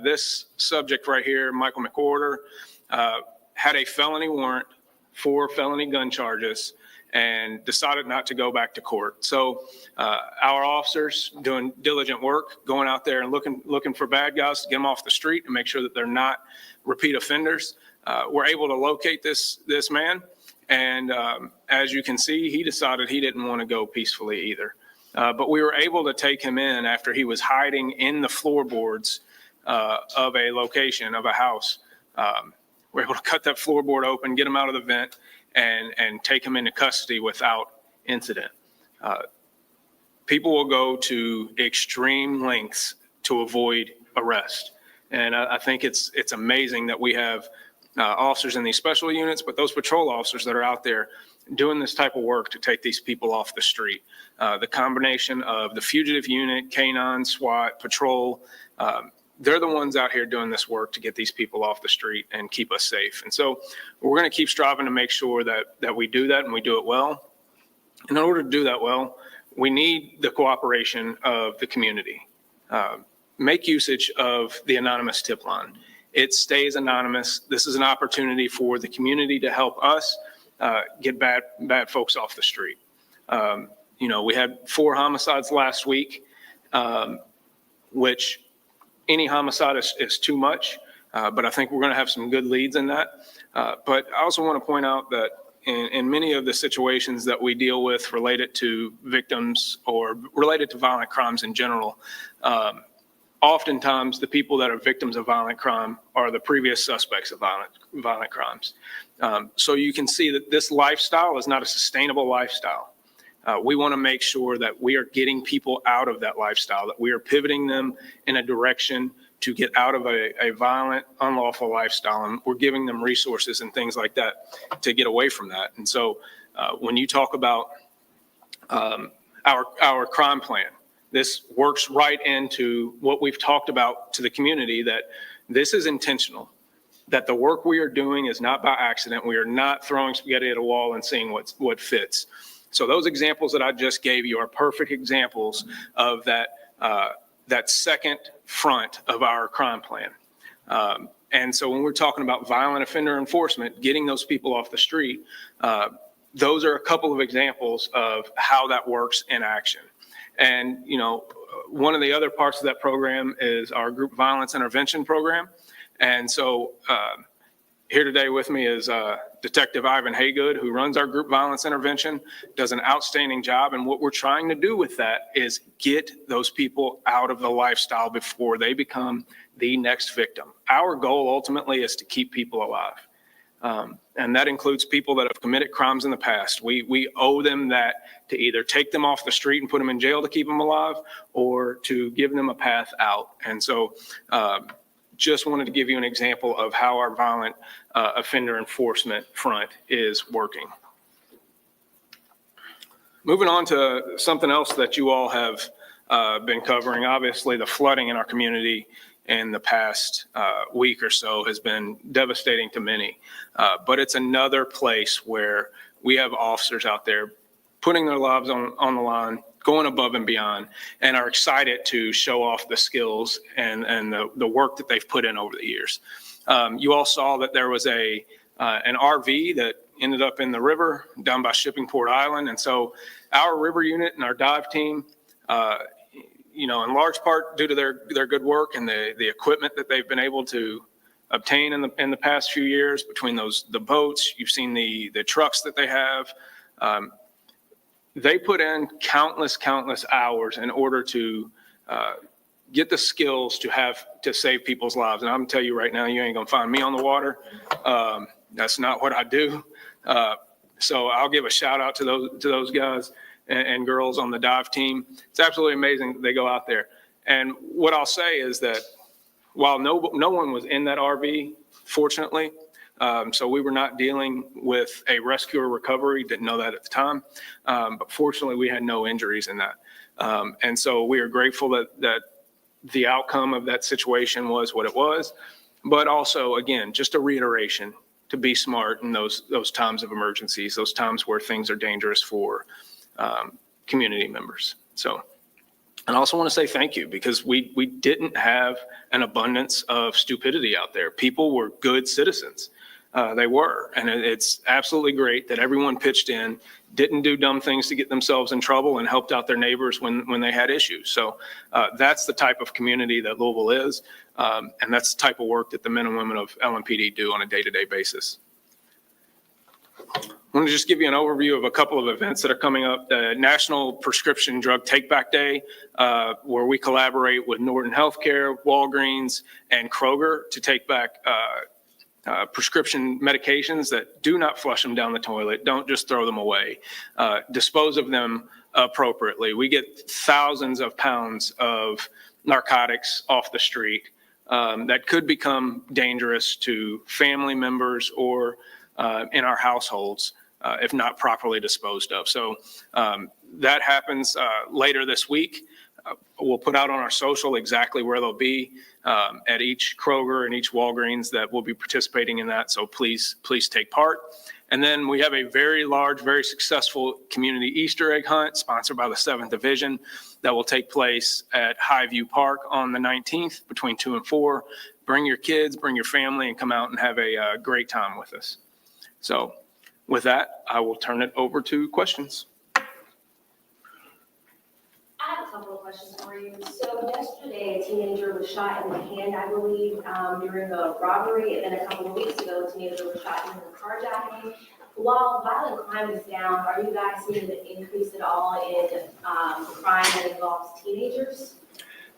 this subject right here, Michael McWhorter, had a felony warrant for felony gun charges and decided not to go back to court. So our officers doing diligent work, going out there and looking for bad guys to get them off the street and make sure that they're not repeat offenders. We're able to locate this man. And as you can see, he decided he didn't want to go peacefully either. But we were able to take him in after he was hiding in the floorboards of a location, of a house. We're able to cut that floorboard open, get him out of the vent, and take him into custody without incident. People will go to extreme lengths to avoid arrest. And I think it's amazing that we have officers in these special units, but those patrol officers that are out there doing this type of work to take these people off the street. The combination of the fugitive unit, K9, SWAT, patrol, they're the ones out here doing this work to get these people off the street and keep us safe. And so we're going to keep striving to make sure that we do that and we do it well. And in order to do that well, we need the cooperation of the community. Make usage of the anonymous tip line. It stays anonymous. This is an opportunity for the community to help us get bad folks off the street. We had 4 homicides last week, which any homicide is too much, but I think we're going to have some good leads in that. But I also want to point out that in many of the situations that we deal with related to victims or related to violent crimes in general, oftentimes the people that are victims of violent crime are the previous suspects of violent crimes. So you can see that this lifestyle is not a sustainable lifestyle. We want to make sure that we are getting people out of that lifestyle, that we are pivoting them in a direction to get out of a violent, unlawful lifestyle. And we're giving them resources and things like that to get away from that. And so when you talk about our crime plan, this works right into what we've talked about to the community, that this is intentional, that the work we are doing is not by accident. We are not throwing spaghetti at a wall and seeing what fits. So those examples that I just gave you are perfect examples of that second front of our crime plan. And so when we're talking about violent offender enforcement, getting those people off the street, those are a couple of examples of how that works in action. And, one of the other parts of that program is our group violence intervention program. And so here today with me is Detective Ivan Haygood, who runs our group violence intervention, does an outstanding job. And what we're trying to do with that is get those people out of the lifestyle before they become the next victim. Our goal ultimately is to keep people alive. And that includes people that have committed crimes in the past. We owe them that, to either take them off the street and put them in jail to keep them alive, or to give them a path out. And so just wanted to give you an example of how our violent offender enforcement front is working. Moving on to something else that you all have been covering. Obviously, the flooding in our community in the past week or so has been devastating to many. But it's another place where we have officers out there putting their lives on the line, going above and beyond, and are excited to show off the skills and the work that they've put in over the years. You all saw that there was an RV that ended up in the river down by Shippingport Island. And so our river unit and our dive team, in large part due to their good work and the equipment that they've been able to obtain in the past few years, between the boats, you've seen the trucks that they have. They put in countless hours in order to get the skills to save people's lives. And I'm gonna tell you right now, you ain't gonna find me on the water. That's not what I do. So I'll give a shout out to those guys and girls on the dive team. It's absolutely amazing that they go out there. And what I'll say is that while no one was in that RV, fortunately, so we were not dealing with a rescue or recovery, didn't know that at the time. But fortunately, we had no injuries in that. And so we are grateful that the outcome of that situation was what it was. But also, again, just a reiteration to be smart in those times of emergencies, those times where things are dangerous for community members. So And I also want to say thank you, because we didn't have an abundance of stupidity out there. People were good citizens. They were. And it's absolutely great that everyone pitched in, didn't do dumb things to get themselves in trouble, and helped out their neighbors when they had issues. So that's the type of community that Louisville is. And that's the type of work that the men and women of LMPD do on a day-to-day basis. I want to just give you an overview of a couple of events that are coming up. The National Prescription Drug Take-Back Day, where we collaborate with Norton Healthcare, Walgreens, and Kroger to take back prescription medications that do not flush them down the toilet. Don't just throw them away. Dispose of them appropriately. We get thousands of pounds of narcotics off the street that could become dangerous to family members or in our households if not properly disposed of. So that happens later this week. We'll put out on our social exactly where they'll be at each Kroger and each Walgreens that will be participating in that. So please take part. And then we have a very large, very successful community Easter egg hunt sponsored by the 7th Division that will take place at Highview Park on the 19th between 2 and 4. Bring your kids, bring your family, and come out and have a great time with us. So with that, I will turn it over to questions. I have a couple of questions for you. So yesterday, a teenager was shot in the hand, I believe, during a robbery, and then a couple of weeks ago, a teenager was shot during a carjacking. While violent crime is down, are you guys seeing an increase at all in crime that involves teenagers?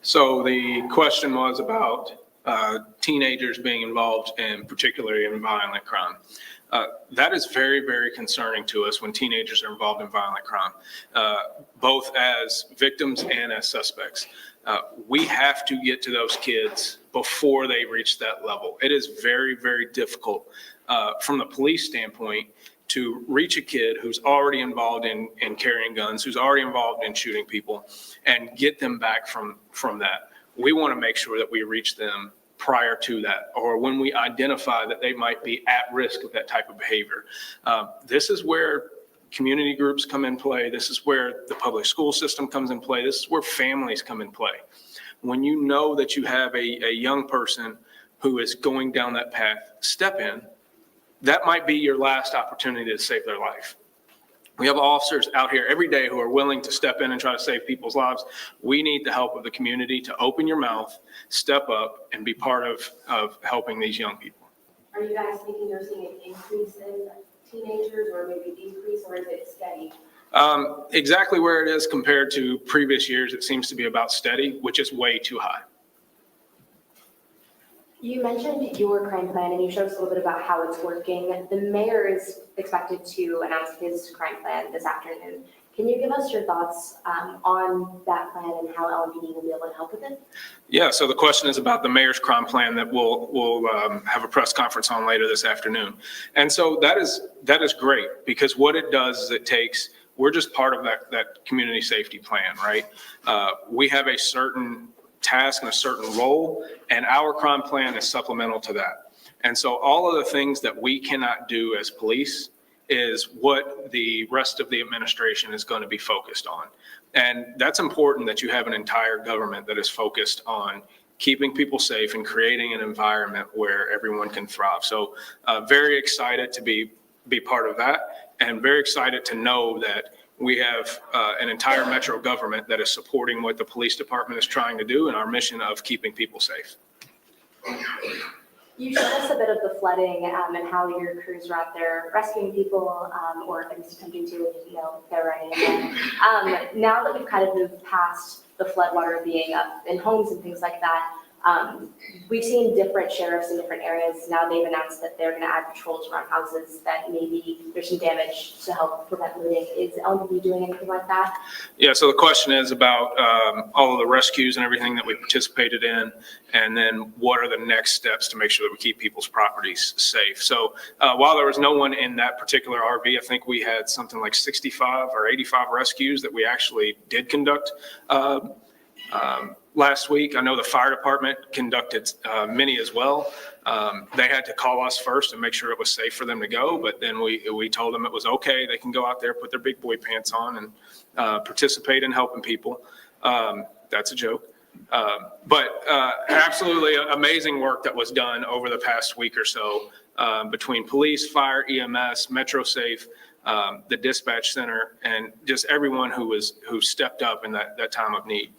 So the question was about teenagers being involved in, particularly in violent crime. That is very, very concerning to us when teenagers are involved in violent crime, both as victims and as suspects. We have to get to those kids before they reach that level. It is very, very difficult from the police standpoint to reach a kid who's already involved in carrying guns, who's already involved in shooting people, and get them back from that. We want to make sure that we reach them prior to that, or when we identify that they might be at risk of that type of behavior. This is where community groups come in play. This is where the public school system comes in play. This is where families come in play. When you know that you have a young person who is going down that path, step in. That might be your last opportunity to save their life. We have officers out here every day who are willing to step in and try to save people's lives. We need the help of the community to open your mouth, step up, and be part of helping these young people. Are you guys thinking you're seeing an increase in teenagers, or maybe decrease, or is it steady? Exactly where it is compared to previous years, it seems to be about steady, which is way too high. You mentioned your crime plan, and you showed us a little bit about how it's working. The mayor is expected to announce his crime plan this afternoon. Can you give us your thoughts on that plan and how LMPD will be able to help with it? Yeah, so the question is about the mayor's crime plan that we'll have a press conference on later this afternoon. And so that is great, because what it does is we're just part of that community safety plan, right? We have a certain task and a certain role, and our crime plan is supplemental to that. And so all of the things that we cannot do as police is what the rest of the administration is going to be focused on. And that's important, that you have an entire government that is focused on keeping people safe and creating an environment where everyone can thrive. So very excited to be part of that, and very excited to know that we have an entire metro government that is supporting what the police department is trying to do in our mission of keeping people safe. You showed us a bit of the flooding and how your crews are out there rescuing people, or at least attempting to, if they're running in. Now that we've kind of moved past the floodwater being up in homes and things like that, we've seen different sheriffs in different areas. Now they've announced that they're going to add patrols around houses, that maybe there's some damage to help prevent looting. Is LMPD doing anything like that? Yeah, so the question is about all of the rescues and everything that we participated in, and then what are the next steps to make sure that we keep people's properties safe. So while there was no one in that particular RV, I think we had something like 65 or 85 rescues that we actually did conduct last week. I know the fire department conducted many as well. They had to call us first and make sure it was safe for them to go, but then we told them it was okay. They can go out there, put their big boy pants on, and participate in helping people. That's a joke. But absolutely amazing work that was done over the past week or so between police, fire, EMS, MetroSafe, the dispatch center, and just everyone who stepped up in that time of need.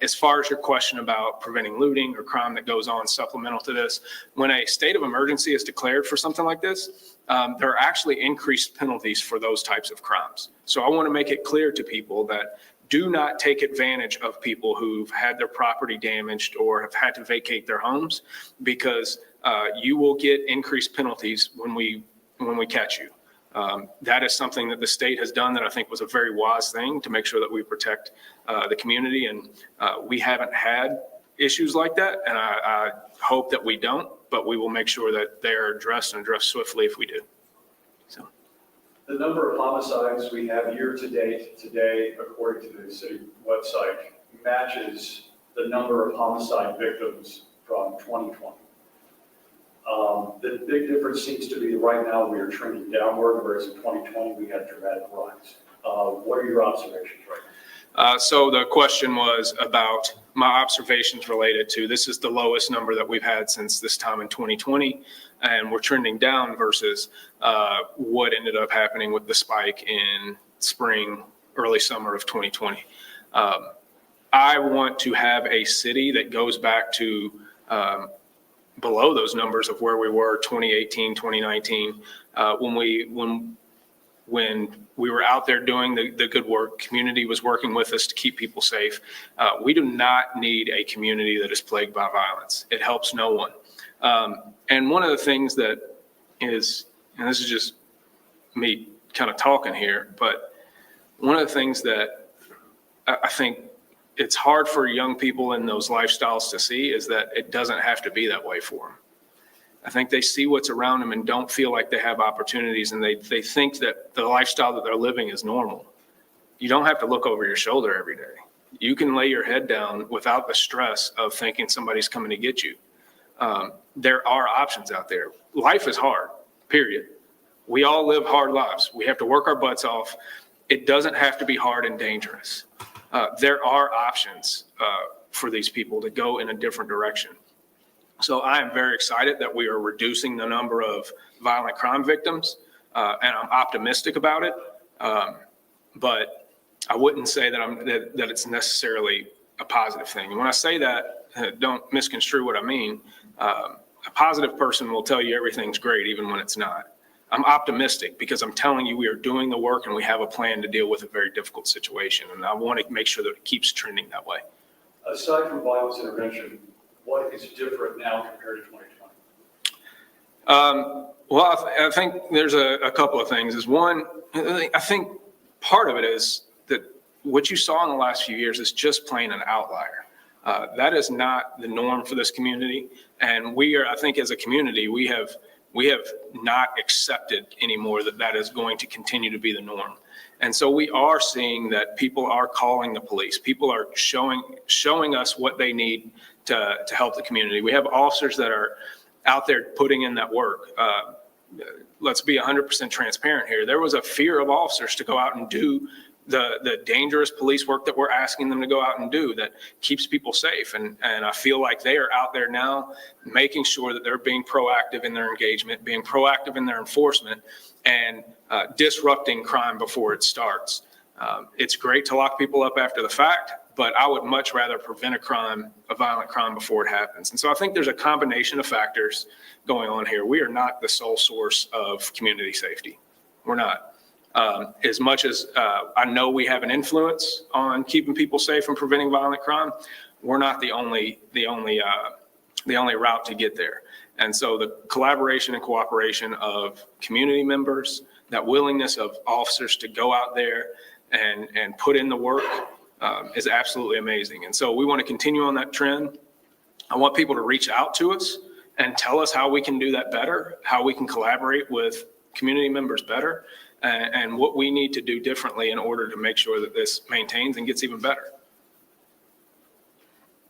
As far as your question about preventing looting or crime that goes on supplemental to this, when a state of emergency is declared for something like this, there are actually increased penalties for those types of crimes. So I want to make it clear to people that do not take advantage of people who've had their property damaged or have had to vacate their homes, because you will get increased penalties when we catch you. That is something that the state has done that I think was a very wise thing to make sure that we protect the community. And we haven't had issues like that. And I hope that we don't, but we will make sure that they are addressed and addressed swiftly if we do. So. The number of homicides we have year to date today, according to the city website, matches the number of homicide victims from 2020. The big difference seems to be right now we are trending downward, whereas in 2020 we had a dramatic rise. What are your observations right now? So the question was about my observations related to, this is the lowest number that we've had since this time in 2020, and we're trending down versus what ended up happening with the spike in spring, early summer of 2020. I want to have a city that goes back to below those numbers of where we were 2018, 2019, when we were out there doing the good work. Community was working with us to keep people safe. We do not need a community that is plagued by violence. It helps no one. And one of the things that is, and this is just me kind of talking here, but one of the things that I think it's hard for young people in those lifestyles to see is that it doesn't have to be that way for them. I think they see what's around them and don't feel like they have opportunities, and they think that the lifestyle that they're living is normal. You don't have to look over your shoulder every day. You can lay your head down without the stress of thinking somebody's coming to get you. There are options out there. Life is hard, period. We all live hard lives. We have to work our butts off. It doesn't have to be hard and dangerous. There are options for these people to go in a different direction. So I am very excited that we are reducing the number of violent crime victims, and I'm optimistic about it. But I wouldn't say that that it's necessarily a positive thing. And when I say that, don't misconstrue what I mean. A positive person will tell you everything's great even when it's not. I'm optimistic because I'm telling you we are doing the work and we have a plan to deal with a very difficult situation. And I want to make sure that it keeps trending that way. Aside from violence intervention, what is different now compared to 2020? Well, I think there's a couple of things. Is one, I think part of it is that what you saw in the last few years is just plain an outlier. That is not the norm for this community. And we are, I think as a community, we have not accepted anymore that is going to continue to be the norm. And so we are seeing that people are calling the police. People are showing us what they need to help the community. We have officers that are out there putting in that work. Let's be 100% transparent here. There was a fear of officers to go out and do the dangerous police work that we're asking them to go out and do that keeps people safe. And I feel like they are out there now making sure that they're being proactive in their engagement, being proactive in their enforcement, and disrupting crime before it starts. It's great to lock people up after the fact, but I would much rather prevent a violent crime before it happens. And so I think there's a combination of factors going on here. We are not the sole source of community safety. We're not. As much as I know we have an influence on keeping people safe and preventing violent crime, we're not the only route to get there. And so the collaboration and cooperation of community members, that willingness of officers to go out there and put in the work is absolutely amazing. And so we want to continue on that trend. I want people to reach out to us and tell us how we can do that better, how we can collaborate with community members better, and what we need to do differently in order to make sure that this maintains and gets even better.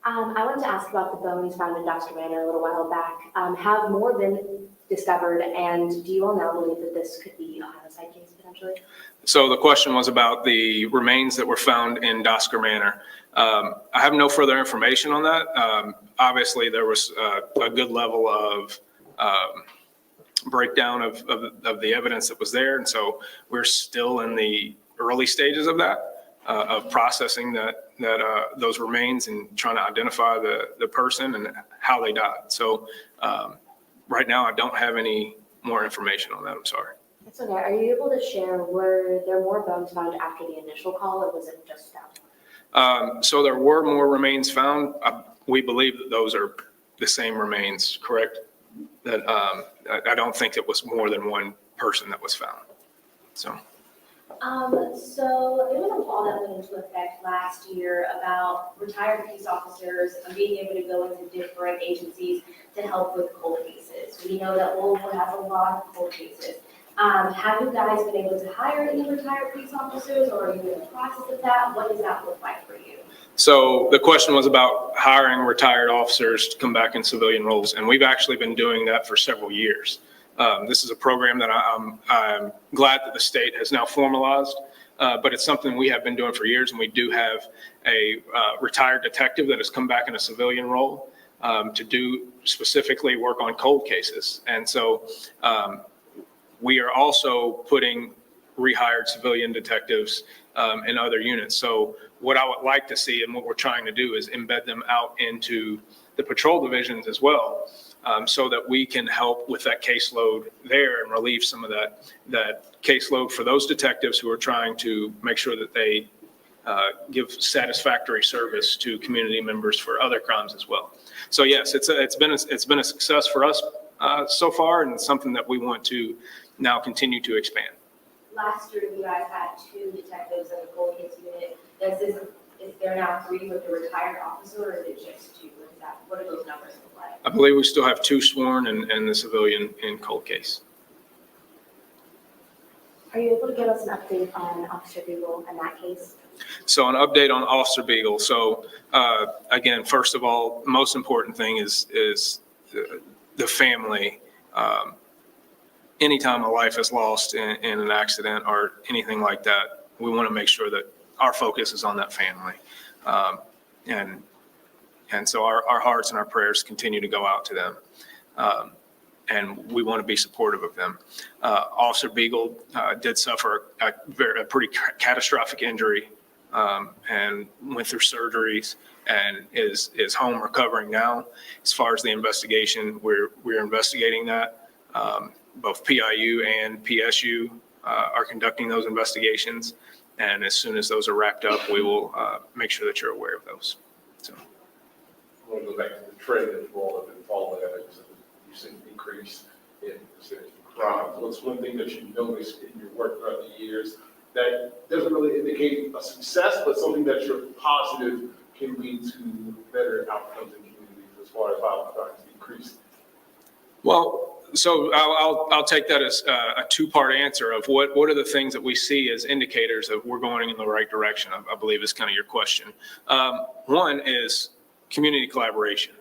I wanted to ask about the bones found in Doster Manor a little while back. Have more been discovered, and do you all now believe that this could be a homicide case potentially? So the question was about the remains that were found in Dosker Manor. I have no further information on that. Obviously, there was a good level of breakdown of the evidence that was there, and so we're still in the early stages of that. Of processing those remains and trying to identify the person and how they died. So right now, I don't have any more information on that. I'm sorry. That's okay. Are you able to share, were there more bones found after the initial call, or was it just that? So there were more remains found. We believe that those are the same remains, correct? That I don't think it was more than one person that was found. So. So there was a law that went into effect last year about retired police officers being able to go into different agencies to help with cold cases. We know that Louisville has a lot of cold cases. Have you guys been able to hire any retired police officers, or are you in the process of that? What does that look like for you? So the question was about hiring retired officers to come back in civilian roles, and we've actually been doing that for several years. This is a program that I'm glad that the state has now formalized, but it's something we have been doing for years, and we do have a retired detective that has come back in a civilian role to do specifically work on cold cases. And so we are also putting rehired civilian detectives in other units. So what I would like to see and what we're trying to do is embed them out into the patrol divisions as well. So that we can help with that caseload there and relieve some of that caseload for those detectives who are trying to make sure that they give satisfactory service to community members for other crimes as well. So yes, it's been a success for us so far, and it's something that we want to now continue to expand. Last year, you guys had 2 detectives in the cold case unit. Is there now 3 with the retired officer, or is it just 2? What do those numbers look like? I believe we still have 2 sworn and the civilian in cold case. Are you able to give us an update on Officer Beagle and that case? So an update on Officer Beagle. So again, first of all, most important thing is the family. Anytime a life is lost in an accident or anything like that, we want to make sure that our focus is on that family. And so our hearts and our prayers continue to go out to them. And we want to be supportive of them. Officer Beagle did suffer a pretty catastrophic injury and went through surgeries and is home recovering now. As far as the investigation, we're investigating that. Both PIU and PSU are conducting those investigations. And as soon as those are wrapped up, we will make sure that you're aware of those. So. I want to go back to the trend that you all have been following. You've seen an increase in percentage of crimes. What's one thing that you've noticed in your work throughout the years that doesn't really indicate a success, but something that you're positive can lead to better outcomes in communities as far as violent crimes increase? Well, so I'll take that as a 2-part answer of what are the things that we see as indicators of we're going in the right direction, I believe is kind of your question. One is community collaboration.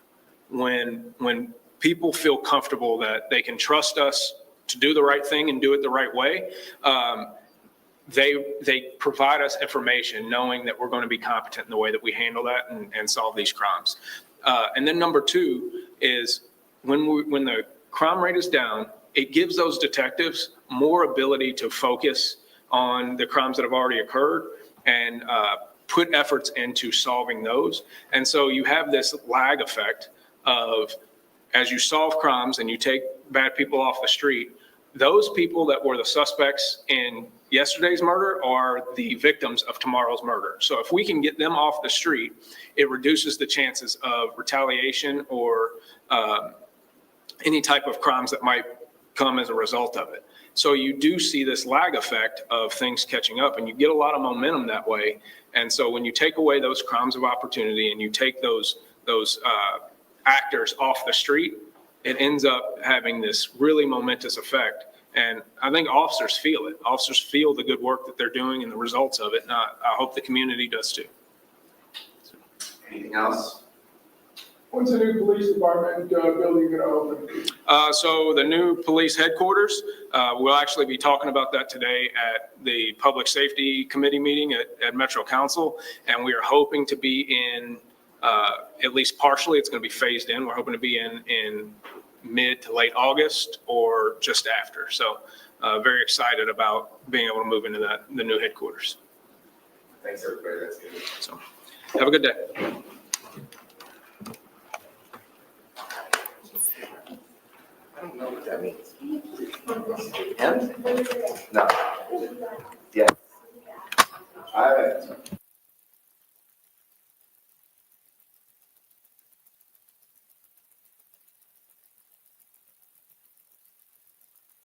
When people feel comfortable that they can trust us to do the right thing and do it the right way, they provide us information knowing that we're going to be competent in the way that we handle that and solve these crimes. And then number 2 is when the crime rate is down, it gives those detectives more ability to focus on the crimes that have already occurred and put efforts into solving those. And so you have this lag effect of, as you solve crimes and you take bad people off the street, those people that were the suspects in yesterday's murder are the victims of tomorrow's murder. So if we can get them off the street, it reduces the chances of retaliation or any type of crimes that might come as a result of it. So you do see this lag effect of things catching up, and you get a lot of momentum that way. And so when you take away those crimes of opportunity and you take those actors off the street, it ends up having this really momentous effect. And I think officers feel it. Officers feel the good work that they're doing and the results of it. And I hope the community does too. Anything else? When's the new police department building gonna open? So the new police headquarters, we'll actually be talking about that today at the Public Safety Committee meeting at Metro Council. And we are hoping to be in, at least partially, it's going to be phased in. We're hoping to be in mid to late August or just after. So very excited about being able to move into the new headquarters. Thanks, everybody. That's good. So have a good day. I don't know what that means. Him? No. Yeah. All right.